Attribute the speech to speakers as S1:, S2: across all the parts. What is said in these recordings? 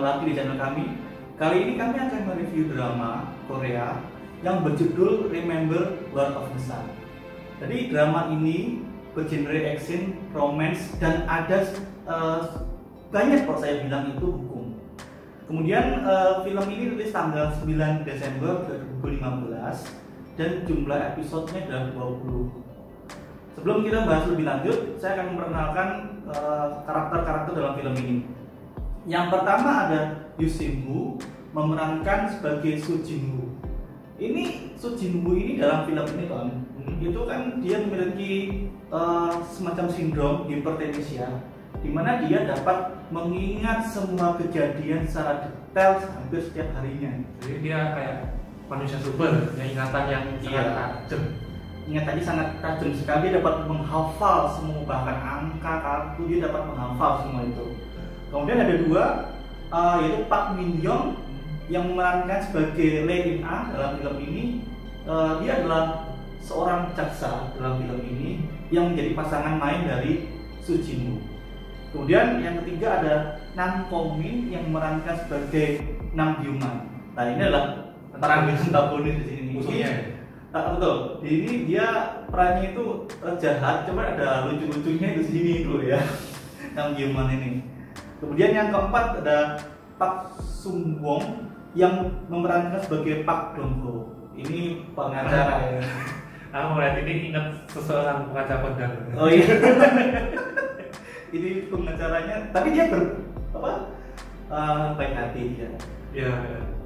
S1: lagi di channel kami. Kali ini kami akan mereview drama Korea yang berjudul Remember War of the Sun. Jadi drama ini bergenre action, romance, dan ada banyak kalau saya bilang itu hukum. Kemudian film ini rilis tanggal 9 Desember 2015 dan jumlah episodenya adalah 20. Sebelum kita bahas lebih lanjut, saya akan memperkenalkan karakter-karakter dalam film ini. Yang pertama ada Yoo Seung-woo memerankan sebagai Soo Jin-woo. Ini Soo Jin-woo ini dalam film ini itu kan dia memiliki semacam sindrom hipertensia, di mana dia dapat mengingat semua kejadian secara detail hampir setiap harinya.
S2: Jadi dia kayak manusia super, yang ingatan yang sangat tajam.
S1: Ingatannya sangat tajam sekali, dia dapat menghafal semua, bahkan angka, kartu, dia dapat menghafal semua itu. Kemudian ada dua, yaitu Park Min Young yang memerankan sebagai Lee In Ah dalam film ini. Dia adalah seorang jaksa dalam film ini yang menjadi pasangan main dari Soo Jin-woo. Kemudian yang ketiga ada Nam Kong Min yang memerankan sebagai Nam Byung-man. Nah ini adalah peran antagonis di sini.
S2: Musuhnya.
S1: Betul. Ini dia perannya itu jahat, cuma ada lucu-lucunya di sini dulu ya. Nam Byung-man ini. Kemudian yang keempat ada Park Sung Won yang memerankan sebagai Park Dong Ho. Ini pengacara ya.
S2: Aku melihat ini ingat seseorang pengacara pedang.
S1: Oh iya. Ini pengacaranya, tapi dia baik hati ya.
S2: Iya,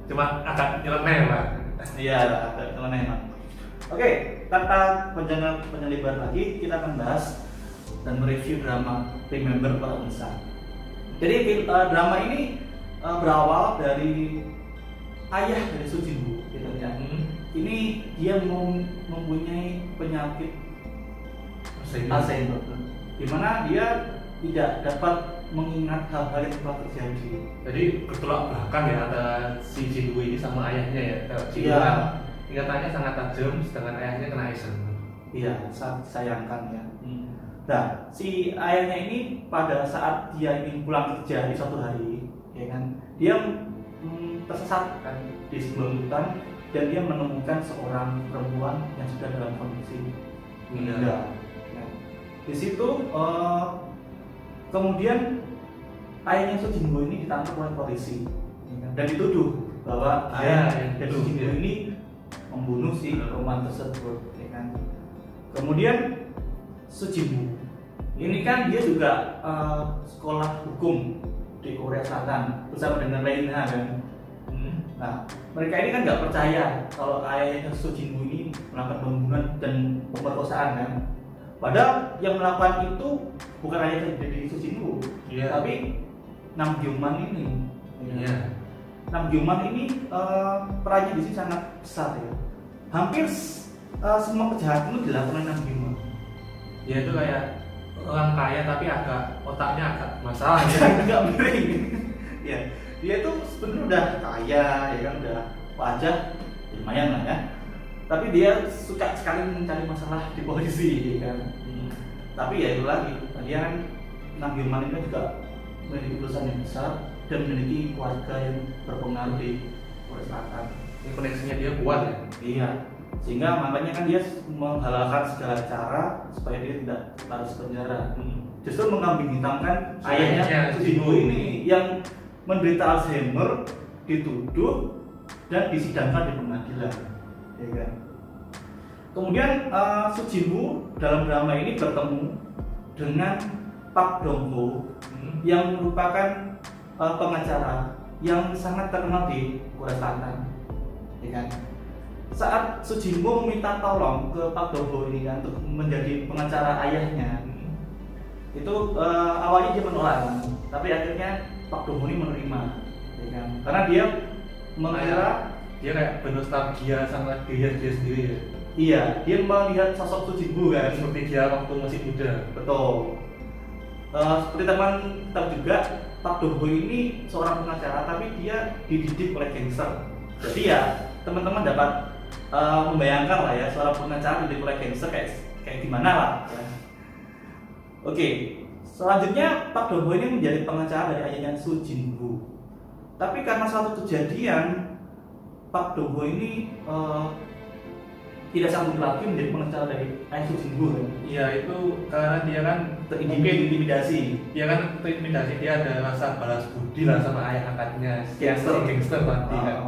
S2: cuma agak nyeleneh lah.
S1: Iya, agak nyeleneh emang. Oke, tanpa panjang lebar lagi, kita akan bahas dan mereview drama Remember War of the Sun. Jadi drama ini berawal dari ayah dari Soo Jin-woo, gitu ya. Ini dia mempunyai penyakit Alzheimer, di mana dia tidak dapat mengingat hal-hal yang telah terjadi.
S2: Jadi bertolak belakang ya antara si Jin-woo ini sama ayahnya ya.
S1: Iya.
S2: Ingatannya sangat tajam, sedangkan ayahnya kena Alzheimer.
S1: Iya, sangat disayangkan ya. Nah, si ayahnya ini pada saat dia ingin pulang kerja di suatu hari, ya kan, dia tersesat kan di sebuah hutan dan dia menemukan seorang perempuan yang sudah dalam kondisi meninggal. Nah, di situ kemudian ayahnya Soo Jin-woo ini ditangkap oleh polisi, ya kan, dan dituduh bahwa ayah dari Soo Jin-woo ini membunuh si perempuan tersebut, ya kan. Kemudian Soo Jin-woo ini kan dia juga sekolah hukum di Korea Selatan bersama dengan Lee In Ah kan. Nah, mereka ini kan nggak percaya kalau ayahnya Soo Jin-woo ini melakukan pembunuhan dan pemerkosaan kan. Padahal yang melakukan itu bukan ayah dari Soo Jin-woo, tapi Nam Byung-man ini. Nam Byung-man ini perannya di sini sangat besar ya. Hampir semua kejahatan itu dilakukan Nam Byung-man.
S2: Ya itu kayak orang kaya tapi otaknya agak masalah ya.
S1: Agak miring. Ya, dia tuh sebenarnya udah kaya ya kan, udah wajah lumayan lah ya. Tapi dia suka sekali mencari masalah di polisi ya kan. Tapi ya itu lagi, dia kan Nam Byung-man ini juga memiliki perusahaan yang besar dan memiliki keluarga yang berpengaruh di Korea Selatan.
S2: Ini koneksinya dia kuat ya.
S1: Iya, sehingga makanya kan dia menghalalkan segala cara supaya dia tidak harus penjara. Justru mengambing hitamkan ayahnya Soo Jin-woo ini yang menderita Alzheimer, dituduh dan disidangkan di pengadilan, ya kan. Kemudian Soo Jin-woo dalam drama ini bertemu dengan Park Dong Ho yang merupakan pengacara yang sangat terkenal di Korea Selatan, ya kan. Saat Soo Jin-woo meminta tolong ke Park Dong Ho ini kan untuk menjadi pengacara ayahnya, itu awalnya dia menolak kan, tapi akhirnya Park Dong Ho ini menerima, ya kan, karena dia mengira
S2: dia kayak bernostalgia sama dia sendiri ya.
S1: Iya, dia melihat sosok Soo Jin-woo kan
S2: seperti dia waktu masih muda.
S1: Betul. Seperti teman kita juga, Park Dong Ho ini seorang pengacara tapi dia dididik oleh gangster. Jadi ya teman-teman dapat membayangkan lah ya, seorang pengacara dididik oleh gangster kayak gimana lah ya. Oke, selanjutnya Park Dong Ho ini menjadi pengacara dari ayahnya Soo Jin-woo. Tapi karena suatu kejadian, Pak Dogo ini tidak sanggup lagi menjadi pengacara dari ayah Su Jin Woo.
S2: Iya, itu karena dia kan
S1: Terintimidasi.
S2: dia kan terintimidasi, dia ada rasa balas budi lah sama ayah angkatnya,
S1: Gangster.
S2: gangster mati kan.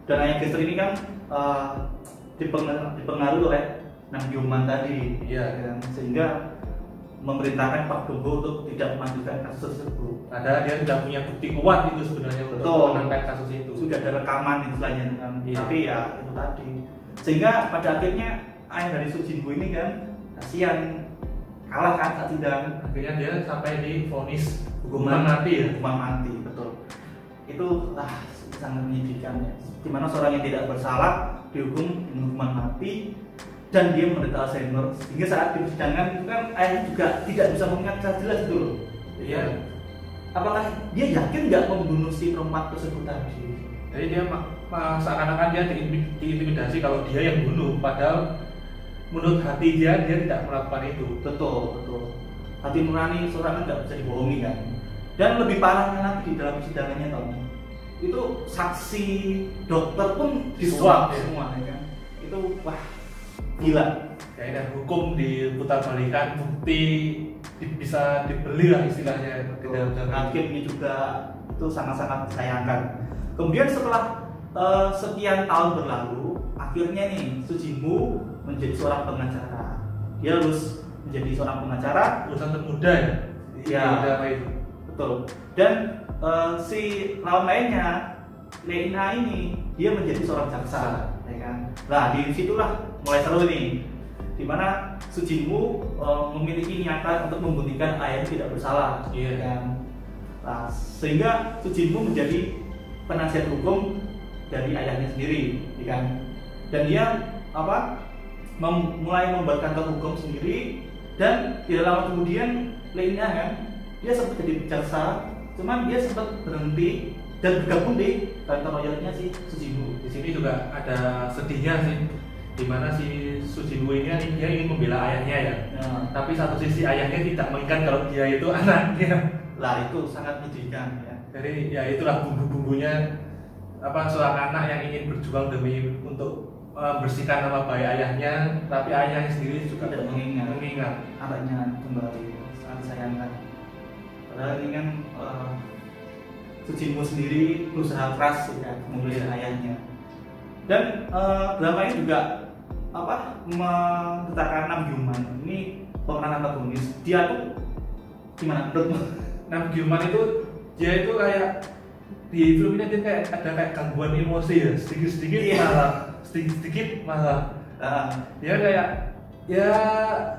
S1: Dan ayah gangster ini kan dipengaruhi oleh Nam Gyu-man tadi,
S2: Iya.
S1: kan? Sehingga memerintahkan Pak Dogo untuk tidak melanjutkan kasus tersebut.
S2: Padahal dia sudah punya bukti kuat itu sebenarnya untuk
S1: Betul.
S2: menangkan kasus itu.
S1: Sudah ada rekaman istilahnya kan.
S2: Iya.
S1: Tapi ya itu tadi. Sehingga pada akhirnya ayah dari Su Jin Woo ini kan kasihan, kalah kan saat sidang.
S2: Akhirnya dia sampai divonis
S1: Hukuman
S2: mati ya.
S1: Hukuman mati, betul. Itu sangat menyedihkan ya. Dimana seorang yang tidak bersalah dihukum dengan hukuman mati dan dia menderita Alzheimer, sehingga saat di persidangan itu kan ayah juga tidak bisa mengingat secara jelas itu loh.
S2: Iya.
S1: Apakah dia yakin nggak membunuh si perempuan tersebut tadi?
S2: Jadi dia seakan-akan dia diintimidasi kalau dia yang bunuh, padahal menurut hati dia tidak melakukan itu.
S1: Betul, betul. Hati nurani seorang kan nggak bisa dibohongi kan. Dan lebih parahnya lagi di dalam persidangannya Tom, itu saksi dokter pun disuap
S2: Ya.
S1: semua ya kan. Itu wah gila.
S2: Kayaknya hukum diputar balikan, bukti bisa dibeli lah istilahnya.
S1: Hakimnya juga itu sangat-sangat disayangkan. Kemudian setelah sekian tahun berlalu, akhirnya nih Su Jin Woo menjadi seorang pengacara. Dia harus menjadi seorang pengacara,
S2: Urusan termuda ya.
S1: Iya.
S2: Apa itu?
S1: betul. Dan si lawan lainnya, Lee In-ha ini, dia menjadi seorang jaksa, ya kan. Nah, di situlah mulai seru nih, dimana Su Jin Woo memiliki niatan untuk membuktikan ayahnya tidak bersalah,
S2: Iya.
S1: ya kan. Nah, sehingga Su Jin Woo menjadi penasihat hukum dari ayahnya sendiri, ya kan. Dan dia mulai membuat kantor hukum sendiri, dan tidak lama kemudian Lee In-ha kan, dia sempat jadi jaksa, cuman dia sempat berhenti dan bergabung di kantor lawyernya si Su Jin Woo.
S2: Di sini juga ada sedihnya sih, dimana si Su Jin Woo ini dia ingin membela ayahnya ya.
S1: Nah,
S2: Tapi satu sisi ayahnya tidak mengingat kalau dia itu anaknya.
S1: lah itu sangat menyedihkan ya.
S2: Jadi ya itulah bumbu-bumbunya seorang anak yang ingin berjuang demi untuk membersihkan nama baik ayahnya, tapi ayahnya sendiri juga
S1: Tidak mengingat.
S2: mengingat.
S1: Anaknya kembali, sangat disayangkan. Padahal ini kan Su Jin Woo sendiri berusaha keras ya membela ayahnya. Dan drama ini juga menceritakan Nam Gyu-man ini pemeran antagonis. Dia tuh gimana menurutmu?
S2: Nam Gyu-man itu dia itu kayak di film ini dia kayak ada kayak gangguan emosi ya, sedikit-sedikit
S1: Iya.
S2: marah, sedikit-sedikit marah. Dia kayak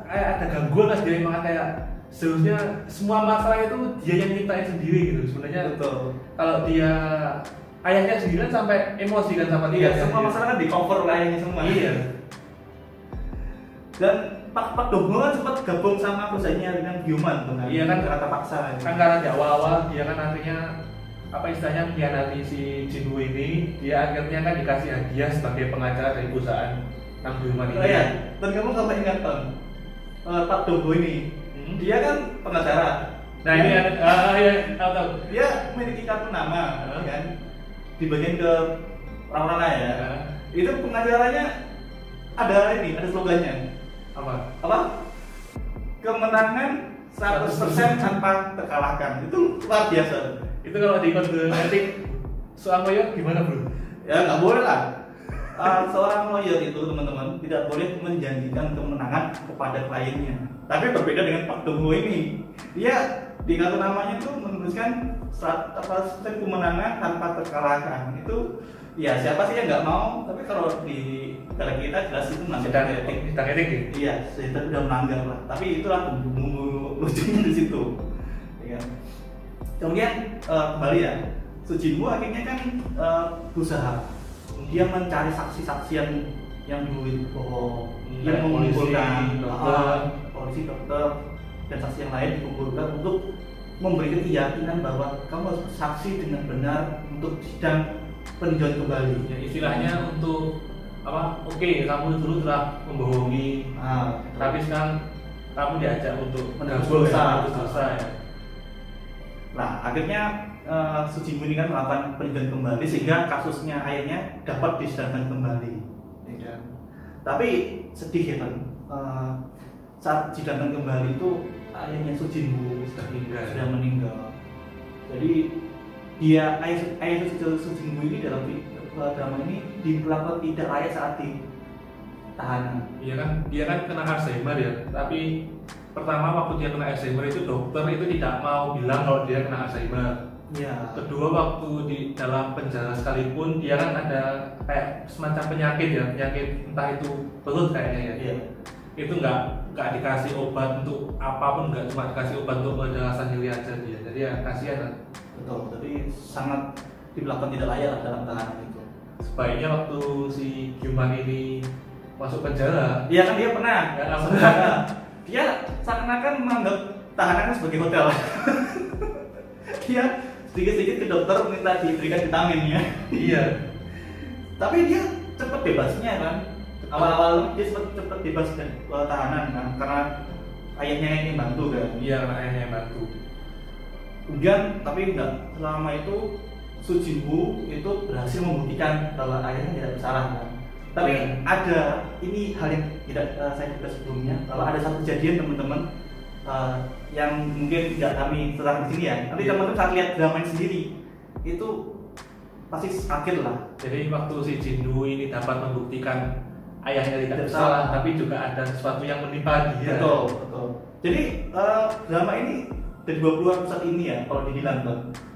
S2: ada gangguan lah, dia emang kayak seharusnya semua masalah itu dia yang nyiptain sendiri gitu sebenarnya.
S1: Betul.
S2: Kalau dia ayahnya sendiri kan sampai emosi kan sama dia.
S1: Iya, semua masalah kan di cover oleh ayahnya semua.
S2: Iya.
S1: Dan Pak Dogo kan sempat gabung sama perusahaannya dengan Gyu-man tuh kan.
S2: Iya kan,
S1: karena terpaksa
S2: Kan karena di awal-awal dia kan akhirnya istilahnya mengkhianati si Jin Woo ini, dia akhirnya kan dikasih hadiah sebagai pengacara dari perusahaan Nam Gyu-man ini.
S1: Oh iya, dan kamu sampai ingat Tom, Pak Dogo ini, dia kan pengacara.
S2: Nah ini ada tahu.
S1: Dia memiliki kartu nama, kan? Dibagian ke orang-orang lain ya. Itu pengacaranya ada slogannya.
S2: Apa?
S1: Kemenangan 100% tanpa terkalahkan. Itu luar biasa.
S2: Itu kalau di kode etik soal lawyer gimana bro?
S1: Ya nggak boleh lah. Seorang lawyer itu teman-teman tidak boleh menjanjikan kemenangan kepada kliennya. Tapi berbeda dengan Pak Dogo ini, dia di kartu namanya itu menuliskan 100% kemenangan tanpa terkalahkan. Itu ya siapa sih yang nggak mau? Tapi kalau di negara kita jelas itu melanggar etik.
S2: Sidang etik ya?
S1: Iya, kita sudah melanggar lah. Tapi itulah bumbu lucunya di situ. Ya kan? Kemudian kembali ya, Su Jin Woo akhirnya kan berusaha dia mencari saksi-saksi yang dulu bohong, yang mengumpulkan polisi, dokter, dan saksi yang lain dikumpulkan untuk memberikan keyakinan bahwa kamu harus bersaksi dengan benar untuk sidang peninjauan kembali.
S2: Ya, istilahnya untuk Oke, kamu dulu telah membohongi, tapi sekarang kamu diajak untuk
S1: Menebus
S2: dosa
S1: dosa
S2: ya.
S1: Nah, akhirnya Sujinmu ini kan melakukan peninjauan kembali sehingga kasusnya ayahnya dapat disidangkan kembali. Ya. Tapi sedih ya kan, saat disidangkan kembali itu ayahnya Sujinmu sudah meninggal. Jadi ayah Sujinmu ini dalam drama ini diperlakukan tidak layak saat di tahanan.
S2: Iya kan, dia kan kena Alzheimer ya. Tapi pertama waktu dia kena Alzheimer itu dokter itu tidak mau bilang kalau dia kena Alzheimer.
S1: Ya.
S2: Kedua, waktu di dalam penjara sekalipun dia kan ada kayak semacam penyakit ya, penyakit entah itu perut kayaknya ya.
S1: Iya.
S2: Itu nggak dikasih obat untuk apapun, nggak cuma dikasih obat untuk meredakan rasa nyeri aja dia. Jadi ya kasihan kan.
S1: Betul. Tapi sangat diperlakukan tidak layak dalam tahanan itu.
S2: Sebaiknya waktu si Gyuman ini masuk penjara.
S1: Iya kan dia pernah.
S2: Ya, langsung
S1: Dia seakan-akan menganggap tahanan sebagai hotel. Dia sedikit-sedikit ke dokter minta diberikan vitamin ya.
S2: Iya.
S1: Tapi dia cepat bebasnya kan. Awal-awal dia cepat bebas dari tahanan kan karena ayahnya yang bantu kan.
S2: Iya, ayahnya yang bantu.
S1: Kemudian tapi enggak selama itu Sujinmu itu berhasil membuktikan bahwa ayahnya tidak bersalah kan. Tapi ada ini hal yang tidak saya juga sebelumnya, kalau ada satu kejadian teman-teman yang mungkin tidak kami terang di sini ya. Nanti teman-teman saat lihat drama sendiri itu pasti sakit lah.
S2: Jadi waktu si Jindu ini dapat membuktikan ayahnya tidak bersalah, tapi juga ada sesuatu yang menimpa dia.
S1: Betul. Jadi drama ini dari 20 episode ini ya kalau dibilang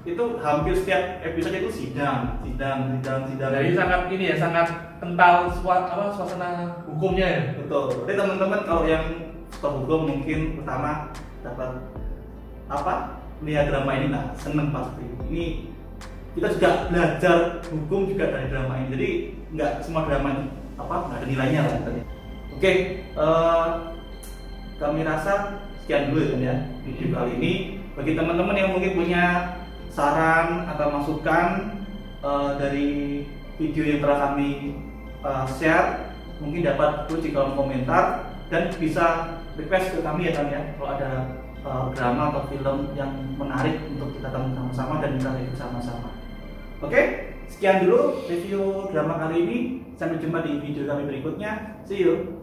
S1: itu hampir setiap episode itu sidang.
S2: Jadi sangat ini ya, sangat kental suasana hukumnya ya.
S1: Betul. Jadi teman-teman kalau yang suka hukum mungkin pertama dapat melihat drama ini lah, seneng pasti. Ini kita juga belajar hukum juga dari drama ini. Jadi nggak semua drama ini nggak ada nilainya lah. Oke, kami rasa sekian dulu ya video kali ini. Bagi teman-teman yang mungkin punya saran atau masukan dari video yang telah kami share, mungkin dapat tulis di kolom komentar dan bisa request ke kami ya kan ya kalau ada drama atau film yang menarik untuk kita tonton sama-sama dan kita review sama-sama. Oke, sekian dulu review drama kali ini. Sampai jumpa di video kami berikutnya. See you.